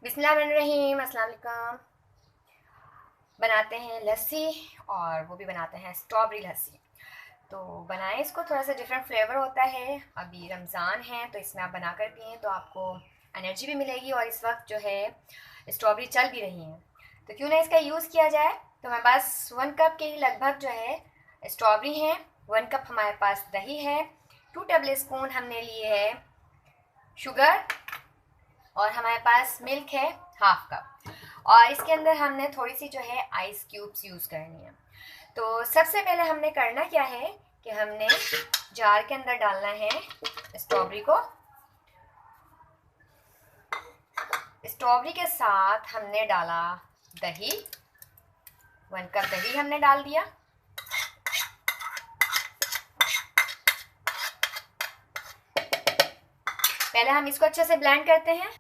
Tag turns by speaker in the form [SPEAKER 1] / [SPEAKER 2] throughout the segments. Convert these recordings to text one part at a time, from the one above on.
[SPEAKER 1] बिस्मिल्लाहिर्रहमानिर्रहीम। अस्सलाम वालेकुम। बनाते हैं लस्सी और वो भी बनाते हैं स्ट्रॉबेरी लस्सी। तो बनाएं इसको, थोड़ा सा डिफरेंट फ्लेवर होता है। अभी रमज़ान है तो इसमें आप बना कर पिएँ तो आपको एनर्जी भी मिलेगी और इस वक्त जो है स्ट्रॉबेरी चल भी रही हैं तो क्यों ना इसका यूज़ किया जाए। तो हमारे पास 1 कप के लगभग जो है स्ट्रॉबेरी है, 1 कप हमारे पास दही है, 2 टेबल स्पून हमने लिए है शुगर और हमारे पास मिल्क है 1/2 कप। और इसके अंदर हमने थोड़ी सी जो है आइस क्यूब्स यूज़ करनी है। तो सबसे पहले हमने करना क्या है कि हमने जार के अंदर डालना है स्ट्रॉबेरी को। स्ट्रॉबेरी के साथ हमने डाला दही, 1 कप दही हमने डाल दिया। पहले हम इसको अच्छे से ब्लेंड करते हैं।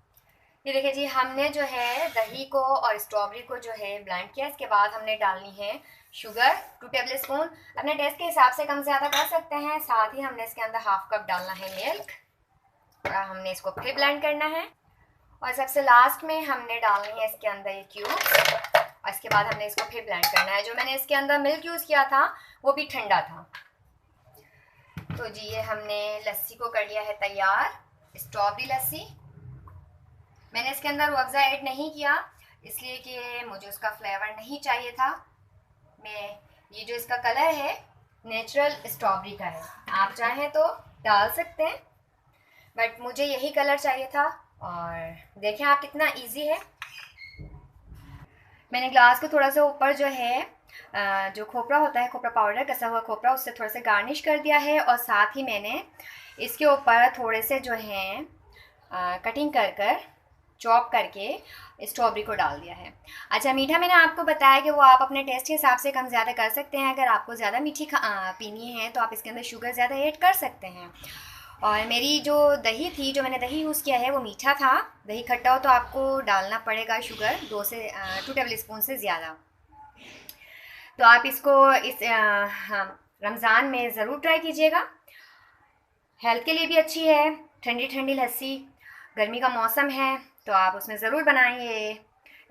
[SPEAKER 1] ये देखिए जी, हमने जो है दही को और स्ट्रॉबेरी को जो है ब्लेंड किया। इसके बाद हमने डालनी है शुगर 2 टेबल स्पून। अपने टेस्ट के हिसाब से कम ज़्यादा कर सकते हैं। साथ ही हमने इसके अंदर 1/2 कप डालना है मिल्क और हमने इसको फिर ब्लेंड करना है। और सबसे लास्ट में हमने डालनी है इसके अंदर ये क्यूब्स और इसके बाद हमने इसको फिर ब्लेंड करना है। जो मैंने इसके अंदर मिल्क यूज़ किया था वो भी ठंडा था। तो जी ये हमने लस्सी को कर लिया है तैयार, स्ट्रॉबेरी लस्सी। मैंने इसके अंदर रूह अफ़ज़ा ऐड नहीं किया इसलिए कि मुझे उसका फ्लेवर नहीं चाहिए था। मैं ये जो इसका कलर है नेचुरल स्ट्रॉबेरी का है, आप चाहें तो डाल सकते हैं बट मुझे यही कलर चाहिए था। और देखें आप कितना इजी है। मैंने ग्लास को थोड़ा सा ऊपर जो है जो खोपरा होता है, खोपरा पाउडर, कसा हुआ खोपरा, उससे थोड़ा सा गार्निश कर दिया है। और साथ ही मैंने इसके ऊपर थोड़े से जो हैं कटिंग कर कर चॉप करके स्ट्रॉबेरी को डाल दिया है। अच्छा, मीठा मैंने आपको बताया कि वो आप अपने टेस्ट के हिसाब से कम ज़्यादा कर सकते हैं। अगर आपको ज़्यादा मीठी पीनी है तो आप इसके अंदर शुगर ज़्यादा ऐड कर सकते हैं। और मेरी जो दही थी, जो मैंने दही यूज़ किया है वो मीठा था। दही खट्टा हो तो आपको डालना पड़ेगा शुगर 2 टेबल स्पून से ज़्यादा। तो आप इसको इस रमज़ान में ज़रूर ट्राई कीजिएगा। हेल्थ के लिए भी अच्छी है, ठंडी ठंडी लस्सी। गर्मी का मौसम है तो आप उसमें ज़रूर बनाइए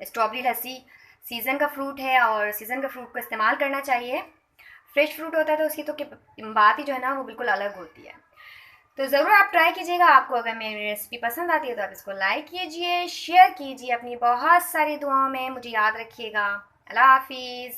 [SPEAKER 1] स्ट्रॉबेरी लस्सी। सीज़न का फ्रूट है और सीज़न का फ्रूट को इस्तेमाल करना चाहिए। फ्रेश फ्रूट होता है तो उसकी तो बात ही जो है ना वो बिल्कुल अलग होती है। तो ज़रूर आप ट्राई कीजिएगा। आपको अगर मेरी रेसिपी पसंद आती है तो आप इसको लाइक कीजिए, शेयर कीजिए, अपनी बहुत सारी दुआओं में मुझे याद रखिएगा। अल्लाह हाफिज़।